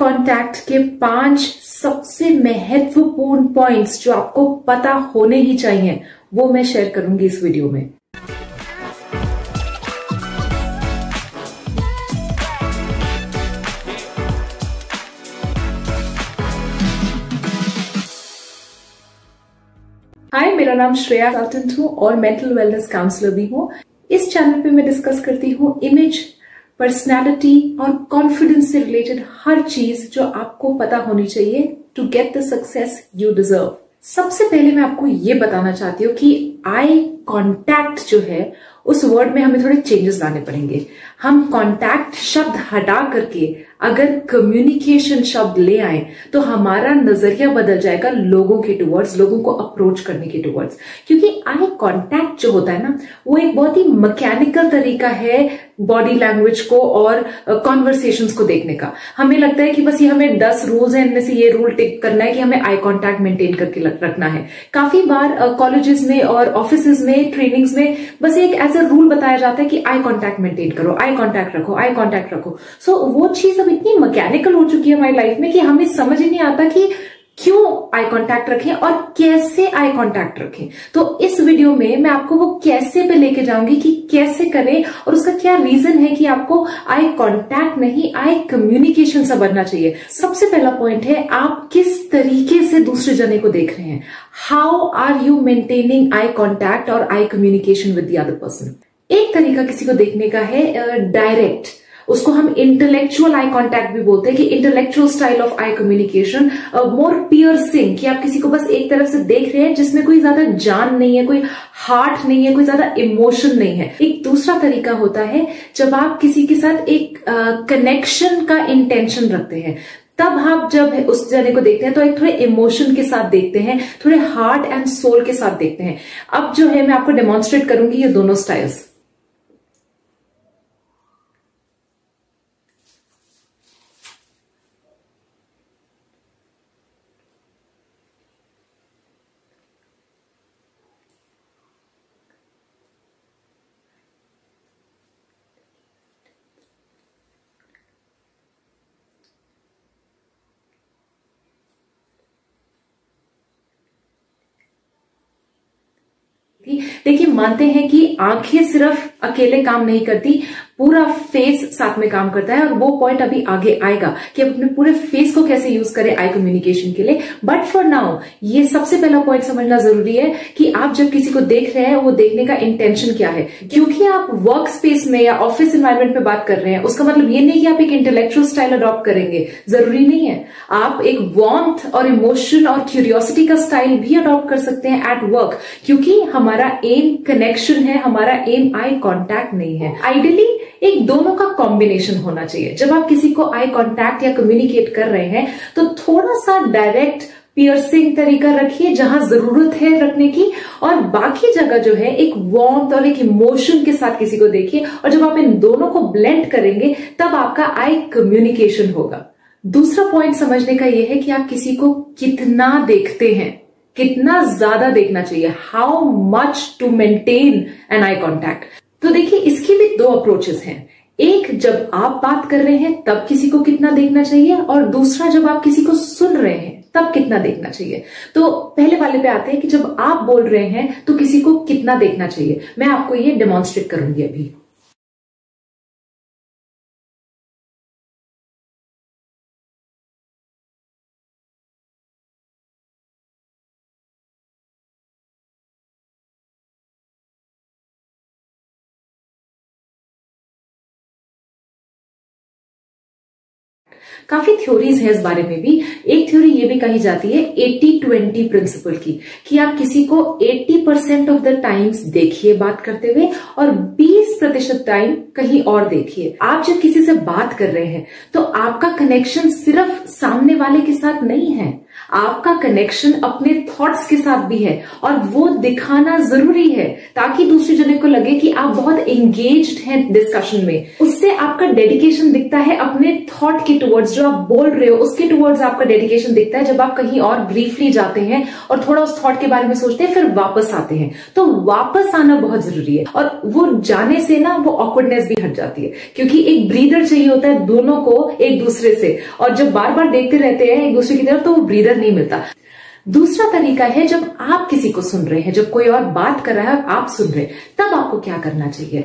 Contact के 5 सबसे महत्वपूर्ण पॉइंट्स जो आपको पता होने ही चाहिए वो मैं शेयर करूंगी इस वीडियो में। हाय, मेरा नाम श्रेया कंसल्टेंट हूँ और मेंटल वेलनेस काउंसलर भी हूँ। इस चैनल पे मैं डिस्कस करती हूँ इमेज, पर्सनालिटी और कॉन्फिडेंस से रिलेटेड हर चीज जो आपको पता होनी चाहिए to get the success you deserve. सबसे पहले मैं आपको ये बताना चाहती हूँ कि आई कॉन्टैक्ट जो है उस वर्ड में हमें थोड़े चेंजेस लाने पड़ेंगे। हम कॉन्टैक्ट शब्द हटा करके अगर कम्युनिकेशन शब्द ले आए तो हमारा नजरिया बदल जाएगा लोगों के टुवर्ड्स, लोगों को अप्रोच करने के टुवर्ड्स। क्योंकि आई कॉन्टैक्ट जो होता है ना, वो एक बहुत ही मैकेनिकल तरीका है बॉडी लैंग्वेज को और कॉन्वर्सेशंस को देखने का। हमें लगता है कि बस ये हमें 10 रूल्स हैं, इनमें से ये रूल टिक करना है कि हमें आई कॉन्टैक्ट मेंटेन करके रखना है। काफी बार कॉलेजेस में और ऑफिसेज में, ट्रेनिंग्स में बस एक एज अ रूल बताया जाता है कि आई कॉन्टैक्ट मेंटेन करो, आई कॉन्टैक्ट रखो, आई कॉन्टैक्ट रखो। सो वो चीज अब इतनी मैकेनिकल हो चुकी है हमारी लाइफ में कि हमें समझ ही नहीं आता कि क्यों आई कांटेक्ट रखें और कैसे आई कांटेक्ट रखें। तो इस वीडियो में मैं आपको वो कैसे पे लेके जाऊंगी कि कैसे करें और उसका क्या रीजन है कि आपको आई कांटेक्ट नहीं, आई कम्युनिकेशन समझना चाहिए। सबसे पहला पॉइंट है, आप किस तरीके से दूसरे जने को देख रहे हैं। How are you maintaining eye contact और eye communication with the other person. एक तरीका किसी को देखने का है डायरेक्ट, उसको हम इंटेलेक्चुअल आई कांटेक्ट भी बोलते हैं कि intellectual style of I communication, more piercing, कि आप किसी को बस एक तरफ से देख रहे हैं जिसमें कोई ज्यादा जान नहीं है, कोई हार्ट नहीं है, कोई ज्यादा इमोशन नहीं है। एक दूसरा तरीका होता है जब आप किसी के साथ एक कनेक्शन का इंटेंशन रखते हैं, तब आप जब उस जने को देखते हैं तो एक थोड़े इमोशन के साथ देखते हैं, थोड़े हार्ट एंड सोल के साथ देखते हैं। अब जो है मैं आपको डेमोन्स्ट्रेट करूंगी ये दोनों स्टाइल्स। देखिए, मानते हैं कि आंखें सिर्फ अकेले काम नहीं करती, पूरा फेस साथ में काम करता है और वो पॉइंट अभी आगे आएगा कि अपने पूरे फेस को कैसे यूज करें आई कम्युनिकेशन के लिए। बट फॉर नाउ ये सबसे पहला पॉइंट समझना जरूरी है कि आप जब किसी को देख रहे हैं वो देखने का इंटेंशन क्या है। क्योंकि आप वर्क स्पेस में या ऑफिस एनवायरमेंट में बात कर रहे हैं उसका मतलब ये नहीं कि आप एक इंटेलेक्चुअल स्टाइल अडॉप्ट करेंगे, जरूरी नहीं है। आप एक वार्मथ और इमोशन और क्यूरियोसिटी का स्टाइल भी अडॉप्ट कर सकते हैं एट वर्क, क्योंकि हमारा एम कनेक्शन है, हमारा एम आई कॉन्टैक्ट नहीं है। आइडियली एक दोनों का कॉम्बिनेशन होना चाहिए। जब आप किसी को आई कांटेक्ट या कम्युनिकेट कर रहे हैं तो थोड़ा सा डायरेक्ट पियर्सिंग तरीका रखिए जहां जरूरत है रखने की, और बाकी जगह जो है एक वार्मथ और एक इमोशन के साथ किसी को देखिए। और जब आप इन दोनों को ब्लेंड करेंगे तब आपका आई कम्युनिकेशन होगा। दूसरा पॉइंट समझने का यह है कि आप किसी को कितना देखते हैं, कितना ज्यादा देखना चाहिए, how much to maintain an eye contact. तो देखिए, इसकी भी 2 अप्रोचेस हैं। एक, जब आप बात कर रहे हैं तब किसी को कितना देखना चाहिए, और दूसरा जब आप किसी को सुन रहे हैं तब कितना देखना चाहिए। तो पहले वाले पे आते हैं कि जब आप बोल रहे हैं तो किसी को कितना देखना चाहिए। मैं आपको ये डेमोन्स्ट्रेट करूंगी अभी। काफी थ्योरीज है इस बारे में भी। एक थ्योरी ये भी कही जाती है 80-20 प्रिंसिपल की, कि आप किसी को 80% ऑफ द टाइम्स देखिए बात करते हुए और 20% टाइम कहीं और देखिए। आप जब किसी से बात कर रहे हैं तो आपका कनेक्शन सिर्फ सामने वाले के साथ नहीं है, आपका कनेक्शन अपने थॉट्स के साथ भी है, और वो दिखाना जरूरी है ताकि दूसरे जने को लगे कि आप बहुत एंगेज्ड हैं डिस्कशन में। उससे आपका डेडिकेशन दिखता है अपने थॉट के टुवर्ड्स वर्ड्स जो आप बोल रहे हो उसके टुवर्ड्स आपका डेडिकेशन दिखता है जब आप कहीं और ब्रीफली जाते हैं और थोड़ा उस थॉट के बारे में सोचते हैं, फिर वापस आते हैं। तो वापस आना बहुत जरूरी है, और वो जाने से ना वो ऑकवर्डनेस भी हट जाती है, क्योंकि एक ब्रीदर चाहिए होता है दोनों को एक दूसरे से, और जब बार बार देखते रहते हैं एक दूसरे की तरफ तो वो ब्रीदर नहीं मिलता। दूसरा तरीका है जब आप किसी को सुन रहे हैं, जब कोई और बात कर रहा है और आप सुन रहे हैं, तब आपको क्या करना चाहिए।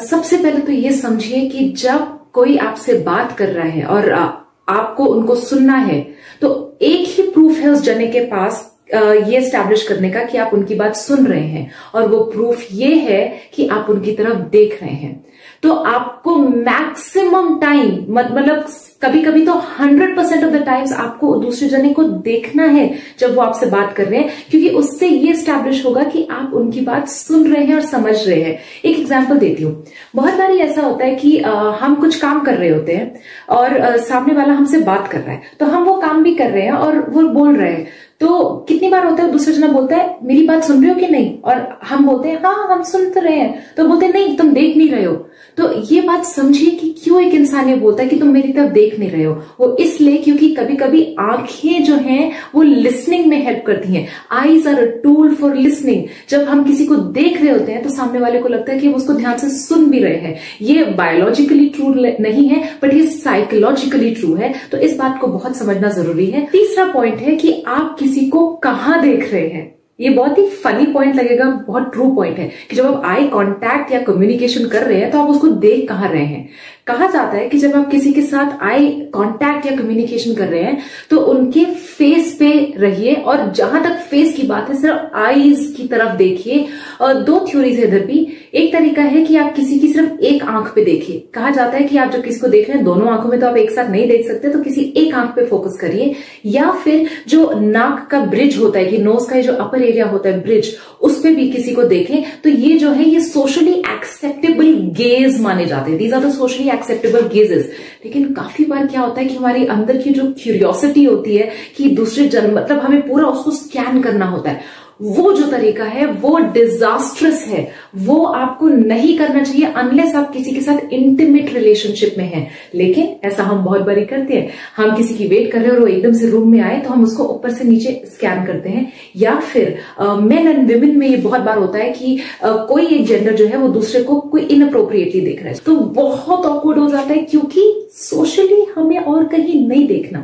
सबसे पहले तो ये समझिए कि जब कोई आपसे बात कर रहा है और आपको उनको सुनना है, तो एक ही प्रूफ है उस जने के पास ये एस्टैब्लिश करने का कि आप उनकी बात सुन रहे हैं, और वो प्रूफ ये है कि आप उनकी तरफ देख रहे हैं। तो आपको मैक्सिमम टाइम, मतलब कभी कभी तो 100% ऑफ द टाइम्स आपको दूसरे जने को देखना है जब वो आपसे बात कर रहे हैं, क्योंकि उससे ये एस्टैब्लिश होगा कि आप उनकी बात सुन रहे हैं और समझ रहे हैं। एक एग्जांपल देती हूँ। बहुत बार ऐसा होता है कि हम कुछ काम कर रहे होते हैं और सामने वाला हमसे बात कर रहा है, तो हम वो काम भी कर रहे हैं और वो बोल रहे हैं। तो कितनी बार होता है दूसरा जना बोलता है मेरी बात सुन रहे हो कि नहीं, और हम बोलते हैं हाँ हम सुन तो रहे हैं, तो बोलते हैं नहीं तुम देख नहीं रहे हो। तो ये बात समझिए कि क्यों एक इंसान ये बोलता है कि तुम मेरी तरफ देख नहीं रहे हो। वो इसलिए क्योंकि कभी कभी आंखें जो हैं वो लिसनिंग में हेल्प करती हैं। Eyes are a tool for listening. जब हम किसी को देख रहे होते हैं तो सामने वाले को लगता है कि हम उसको ध्यान से सुन भी रहे हैं। ये बायोलॉजिकली ट्रू नहीं है, बट ये साइकोलॉजिकली ट्रू है। तो इस बात को बहुत समझना जरूरी है। तीसरा पॉइंट है कि आप किसी को कहां देख रहे हैं। ये बहुत ही फनी पॉइंट लगेगा, बहुत ट्रू पॉइंट है कि जब आप आई कांटेक्ट या कम्युनिकेशन कर रहे हैं तो आप उसको देख कहां रहे हैं। कहा जाता है कि जब आप किसी के साथ आई कांटेक्ट या कम्युनिकेशन कर रहे हैं तो उनके फेस पे रहिए, और जहां तक फेस की बात है सिर्फ आईज की तरफ देखिए। दो थ्योरीज है इधर भी। एक तरीका है कि आप किसी की सिर्फ एक आंख पे देखिए। कहा जाता है कि आप जब किसी को देख रहे हैं दोनों आंखों में तो आप एक साथ नहीं देख सकते, तो किसी एक आंख पे फोकस करिए। या फिर जो नाक का ब्रिज होता है कि नोज का जो अपर एरिया होता है ब्रिज, उस पे भी किसी को देखें। तो ये जो है ये सोशली एक्सेप्टेबल गेज माने जाते हैं। These are the socially acceptable gazes. लेकिन काफी बार क्या होता है कि हमारी अंदर की जो क्यूरियोसिटी होती है कि दूसरे जन मतलब हमें पूरा उसको स्कैन करना होता है, वो जो तरीका है वो डिजास्ट्रस है। वो आपको नहीं करना चाहिए अनलेस आप किसी के साथ इंटीमेट रिलेशनशिप में हैं। लेकिन ऐसा हम बहुत बारी करते हैं। हम किसी की वेट कर रहे हैं और वो एकदम से रूम में आए तो हम उसको ऊपर से नीचे स्कैन करते हैं। या फिर मेन एंड विमेन में ये बहुत बार होता है कि कोई एक जेंडर जो है वो दूसरे को कोई इनअप्रोप्रिएटली देख रहा है, तो बहुत ऑकवर्ड हो जाता है क्योंकि सोशली हमें और कहीं नहीं देखना।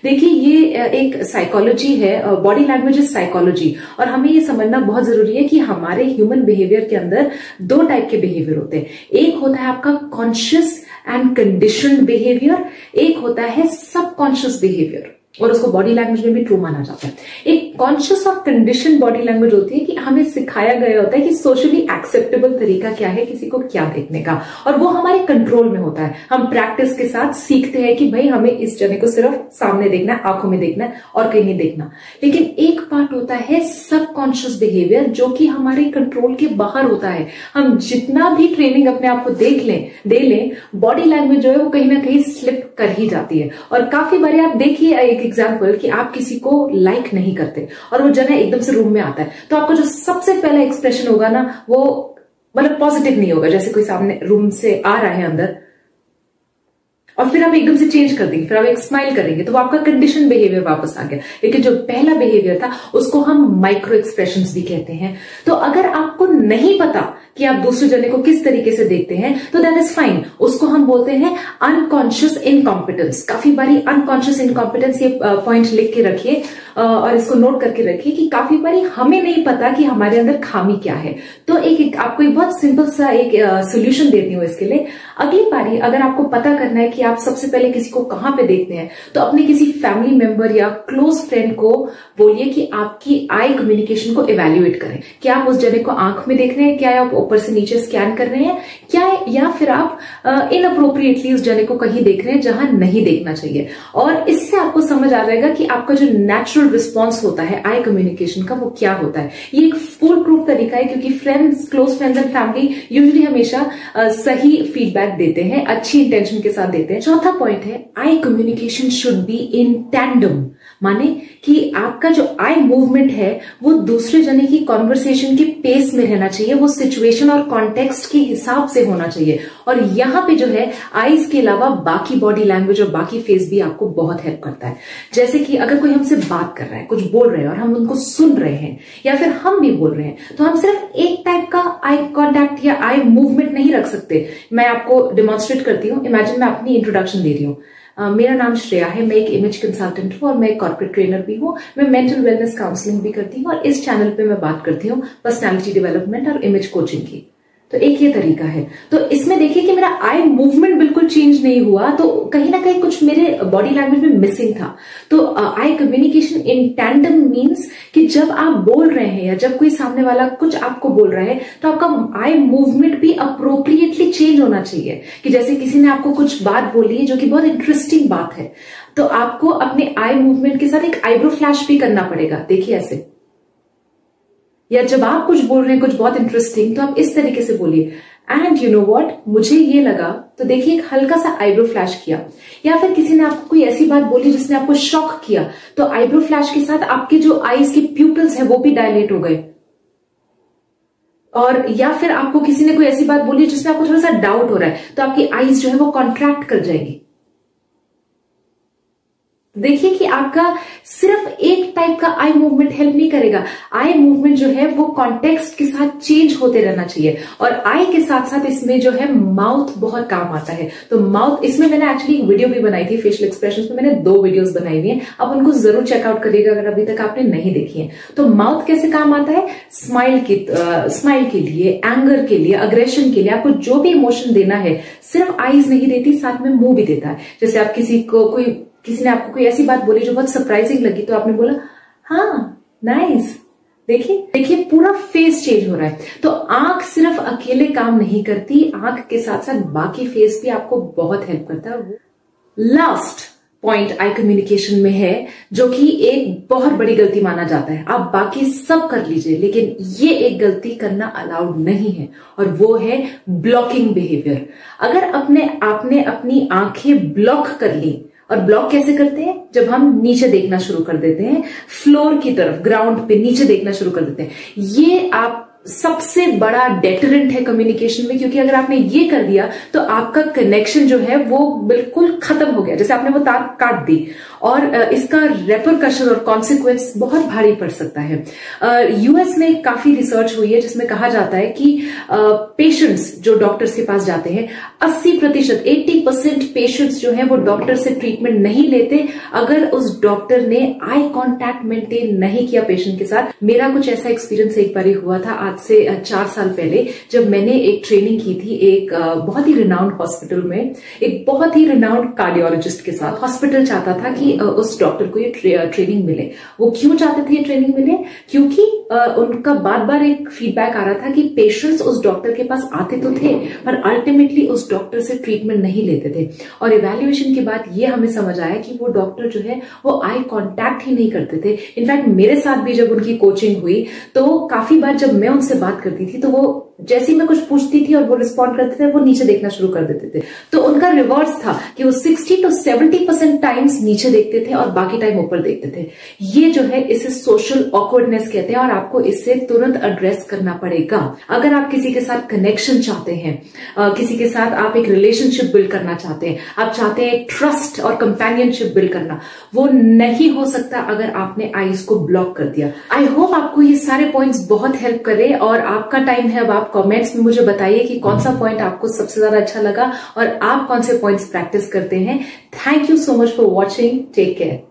देखिए ये एक साइकोलॉजी है, बॉडी लैंग्वेज इज साइकोलॉजी, और हमें ये समझना बहुत जरूरी है कि हमारे ह्यूमन बिहेवियर के अंदर दो टाइप के बिहेवियर होते हैं। एक होता है आपका कॉन्शियस एंड कंडीशनड बिहेवियर, एक होता है सबकॉन्शियस बिहेवियर, और उसको बॉडी लैंग्वेज में भी ट्रू माना जाता है। एक कॉन्शियस और कंडीशन बॉडी लैंग्वेज होती है कि हमें सिखाया गया होता है कि सोशली एक्सेप्टेबल तरीका क्या है किसी को क्या देखने का, और वो हमारे कंट्रोल में होता है। हम प्रैक्टिस के साथ सीखते हैं कि भाई हमें इस जने को सिर्फ सामने देखना है, आंखों में देखना है और कहीं नहीं देखना। लेकिन एक पार्ट होता है सबकॉन्शियस बिहेवियर जो कि हमारे कंट्रोल के बाहर होता है। हम जितना भी ट्रेनिंग अपने आप को दे लें, बॉडी लैंग्वेज जो है वो कहीं ना कहीं स्लिप कर ही जाती है। और काफी बार आप देखिए एक एग्जाम्पल कि आप किसी को लाइक नहीं करते और वो जना एकदम से रूम में आता है, तो आपका जो सबसे पहला एक्सप्रेशन होगा ना वो मतलब पॉजिटिव नहीं होगा। जैसे कोई सामने रूम से आ रहा है अंदर और फिर आप एकदम से चेंज कर देंगे, फिर आप एक स्माइल करेंगे, तो वो आपका कंडीशन बिहेवियर वापस आ गया। लेकिन जो पहला बिहेवियर था उसको हम माइक्रो एक्सप्रेशंस भी कहते हैं। तो अगर आपको नहीं पता कि आप दूसरे जने को किस तरीके से देखते हैं तो दैट इज फाइन, उसको हम बोलते हैं अनकॉन्शियस इनकॉम्पिटेंस। काफी बारी अनकॉन्शियस इनकॉम्पिटेंस ये पॉइंट लिख के रखिए और इसको नोट करके रखिए कि काफी बारी हमें नहीं पता कि हमारे अंदर खामी क्या है। तो एक आपको एक बहुत सिंपल सा एक सोल्यूशन देती हूँ इसके लिए। अगली बारी अगर आपको पता करना है कि आप सबसे पहले किसी को कहां पे देखते हैं, तो अपने किसी फैमिली मेंबर या क्लोज फ्रेंड को बोलिए कि आपकी आई कम्युनिकेशन को इवेल्युएट करें। क्या आप उस जने को आंख में देख रहे हैं, क्या आप ऊपर से नीचे स्कैन कर रहे हैं, क्या या फिर आप इनअप्रोप्रिएटली उस जने को कहीं देख रहे हैं जहां नहीं देखना चाहिए। और इससे आपको समझ आ जाएगा कि आपका जो नेचुरल नेचुरल रिस्पॉन्स होता है आई कम्युनिकेशन का, वो क्या होता है। ये एक फुल प्रूफ तरीका है, क्योंकि friends, close friends and family usually हमेशा सही फीडबैक देते हैं, अच्छी इंटेंशन के साथ देते हैं। चौथा पॉइंट है eye communication should be in tandem, माने कि आपका जो आई मूवमेंट है वो दूसरे जने की कॉन्वर्सेशन के पेस में रहना चाहिए, वो सिचुएशन और कॉन्टेक्स्ट के हिसाब से होना चाहिए। और यहां पे जो है आईज के अलावा बाकी बॉडी लैंग्वेज और बाकी फेस भी आपको बहुत हेल्प करता है। जैसे कि अगर कोई हमसे बात कर रहा है, कुछ बोल रहे हैं और हम उनको सुन रहे हैं, या फिर हम भी बोल रहे हैं, तो हम सिर्फ एक टाइप का आई कॉन्टैक्ट या आई मूवमेंट नहीं रख सकते। मैं आपको डिमॉन्स्ट्रेट करती हूँ। इमेजिन मैं अपनी इंट्रोडक्शन दे रही हूँ। मेरा नाम श्रेया है, मैं एक इमेज कंसल्टेंट हूँ और मैं एक कॉर्पोरेट ट्रेनर भी हूँ। मैं मेंटल वेलनेस काउंसलिंग भी करती हूँ और इस चैनल पे मैं बात करती हूँ पर्सनालिटी डेवलपमेंट और इमेज कोचिंग की। तो एक ये तरीका है। तो इसमें देखिए कि मेरा आई मूवमेंट बिल्कुल चेंज नहीं हुआ, तो कहीं ना कहीं कुछ मेरे बॉडी लैंग्वेज में मिसिंग था। तो आई कम्युनिकेशन इन टैंडम मीन्स कि जब आप बोल रहे हैं या जब कोई सामने वाला कुछ आपको बोल रहा है, तो आपका आई मूवमेंट भी अप्रोप्रिएटली चेंज होना चाहिए। कि जैसे किसी ने आपको कुछ बात बोली जो कि बहुत इंटरेस्टिंग बात है, तो आपको अपने आई मूवमेंट के साथ एक आईब्रो फ्लैश भी करना पड़ेगा। देखिए ऐसे, या जब आप कुछ बोल रहे हैं कुछ बहुत इंटरेस्टिंग, तो आप इस तरीके से बोलिए, एंड यू नो व्हाट, मुझे ये लगा। तो देखिए एक हल्का सा आईब्रो फ्लैश किया। या फिर किसी ने आपको कोई ऐसी बात बोली जिसने आपको शॉक किया, तो आईब्रो फ्लैश के साथ आपके जो आईज के प्यूपिल्स है वो भी डायलेट हो गए। और या फिर आपको किसी ने कोई ऐसी बात बोली जिसमें आपको थोड़ा सा डाउट हो रहा है, तो आपकी आईज जो है वो कॉन्ट्रैक्ट कर जाएगी। देखिए कि आपका सिर्फ एक टाइप का आई मूवमेंट हेल्प नहीं करेगा। आई मूवमेंट जो है वो कॉन्टेक्स्ट के साथ चेंज होते रहना चाहिए। और आई के साथ साथ इसमें जो है माउथ बहुत काम आता है। तो माउथ, इसमें मैंने एक्चुअली एक वीडियो भी बनाई थी फेशियल एक्सप्रेशंस में, मैंने 2 वीडियोस बनाई हुई हैं, आप उनको जरूर चेकआउट करिएगा अगर अभी तक आपने नहीं देखी है। तो माउथ कैसे काम आता है, स्माइल के लिए, एंगर के लिए, अग्रेशन के लिए, आपको जो भी इमोशन देना है सिर्फ आईज नहीं देती, साथ में मुंह भी देता है। जैसे आप किसी ने आपको कोई ऐसी बात बोली जो बहुत सरप्राइजिंग लगी, तो आपने बोला हाँ नाइस। देखिए पूरा फेस चेंज हो रहा है। तो आंख सिर्फ अकेले काम नहीं करती, आंख के साथ साथ बाकी फेस भी आपको बहुत हेल्प करता है। लास्ट पॉइंट आई कम्युनिकेशन में है, जो कि एक बहुत बड़ी गलती माना जाता है। आप बाकी सब कर लीजिए, लेकिन ये एक गलती करना अलाउड नहीं है, और वो है ब्लॉकिंग बिहेवियर। अगर आपने अपनी आंखें ब्लॉक कर ली, और ब्लॉक कैसे करते हैं, जब हम नीचे देखना शुरू कर देते हैं, फ्लोर की तरफ, ग्राउंड पे नीचे देखना शुरू कर देते हैं। ये आप सबसे बड़ा डेटरेंट है कम्युनिकेशन में, क्योंकि अगर आपने ये कर दिया तो आपका कनेक्शन जो है वो बिल्कुल खत्म हो गया, जैसे आपने वो तार काट दी, और इसका रेपरकशन और कॉन्सिक्वेंस बहुत भारी पड़ सकता है। यूएस में काफी रिसर्च हुई है जिसमें कहा जाता है कि पेशेंट्स जो डॉक्टर्स के पास जाते हैं, 80% पेशेंट्स जो है वो डॉक्टर से ट्रीटमेंट नहीं लेते अगर उस डॉक्टर ने आई कॉन्टैक्ट मेंटेन नहीं किया पेशेंट के साथ। मेरा कुछ ऐसा एक्सपीरियंस एक बार हुआ था आज से 4 साल पहले, जब मैंने एक ट्रेनिंग की थी एक बहुत ही रिनाउंड हॉस्पिटल में, एक बहुत ही रिनाउंड कार्डियोलॉजिस्ट के साथ। हॉस्पिटल चाहता था कि उस डॉक्टर को ये ट्रेनिंग मिले। वो क्यों चाहते थे ये ट्रेनिंग मिले, क्योंकि उनका बार बार एक फीडबैक आ रहा था कि पेशेंट्स उस डॉक्टर के पास आते तो थे, पर अल्टीमेटली उस डॉक्टर से ट्रीटमेंट नहीं लेते थे। और इवैल्यूएशन के बाद ये हमें समझ आया कि वो डॉक्टर जो है वो आई कॉन्टैक्ट ही नहीं करते थे। इनफैक्ट मेरे साथ भी जब उनकी कोचिंग हुई, तो काफी बार जब मैं उनसे बात करती थी, तो वो जैसे ही मैं कुछ पूछती थी और वो रिस्पॉन्ड करते थे, वो नीचे देखना शुरू कर देते थे। तो उनका रिवर्स था कि वो 60 to 70% टाइम्स नीचे देखते थे और बाकी टाइम ऊपर देखते थे। ये जो है इसे सोशल ऑकवर्डनेस कहते हैं, और आपको इससे तुरंत एड्रेस करना पड़ेगा। अगर आप किसी के साथ कनेक्शन चाहते हैं, किसी के साथ आप एक रिलेशनशिप बिल्ड करना चाहते हैं, आप चाहते हैं एक ट्रस्ट और कंपेनियनशिप बिल्ड करना, वो नहीं हो सकता अगर आपने आईज को ब्लॉक कर दिया। आई होप आपको ये सारे पॉइंट्स बहुत हेल्प करे, और आपका टाइम है, अब आप कमेंट्स में मुझे बताइए कि कौन सा पॉइंट आपको सबसे ज्यादा अच्छा लगा और आप कौन से पॉइंट्स प्रैक्टिस करते हैं। Thank you so much for watching, take care.